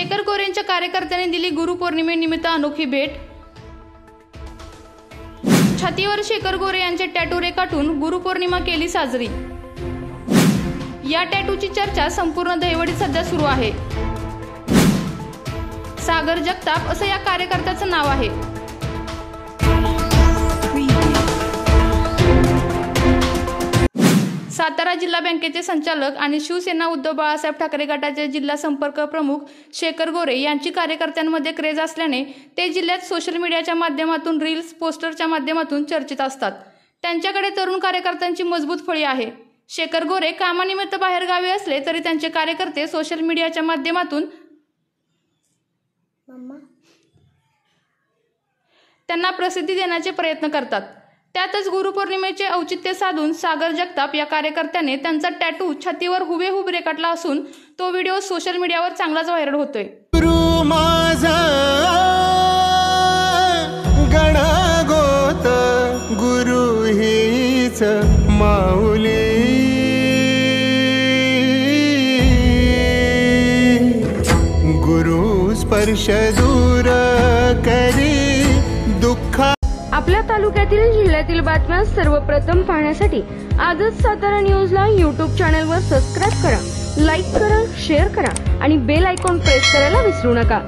शेखर गोरेंच्या कार्यकर्त्यांनी दिली गुरुपौर्णिमेनिमित्त अनोखी भेट। छातीवर शेखर गोरे यांचे टॅटू रेखाटून गुरुपौर्णिमा केली साजरी। या टॅटूची चर्चा संपूर्ण दहिवडीत सध्या सुरू आहे। सागर जगताप असं या कार्यकर्त्याचं नाव आहे। सातारा जिल्हा बँकेचे संचालक आणि शिवसेना उद्धव बाळासाहेब ठाकरे गटाचे जिल्हा संपर्क प्रमुख शेखर गोरे यांची कार्यकर्त्यांमध्ये क्रेज असल्याने ते जिल्ह्यात सोशल मीडियाच्या माध्यमातून रील्स, पोस्टरच्या माध्यमातून चर्चेत असतात। त्यांच्याकडे तरुण कार्यकर्त्यांची मजबूत फळी आहे। शेखर गोरे कामानिमित्त बाहेर गावी असले तरी त्यांचे कार्यकर्ते सोशल मीडियाच्या माध्यमातून त्यांना प्रसिद्धी देण्याचे प्रयत्न करतात। त्यातच गुरुपौर्णिमेचे औचित्य साधून सागर जगताप या कार्यकर्त्याने त्यांचा टॅटू छातीवर हुबेहूब रेखाटला असून तो व्हिडिओ सोशल मीडियावर चांगलाच व्हायरल होतोय। गुरु माझा गणगोत गुरु हीच माऊली, गुरु स्पर्श दूर करी दुःख। आपल्या तालुक्यातील जिल्ह्यातील बातम्या सर्वप्रथम पाहण्यासाठी आजच सातारा न्यूजला YouTube चॅनलवर सबस्क्राइब करा, लाईक करा, शेअर करा आणि बेल आयकॉन प्रेस करायला विसरू नका।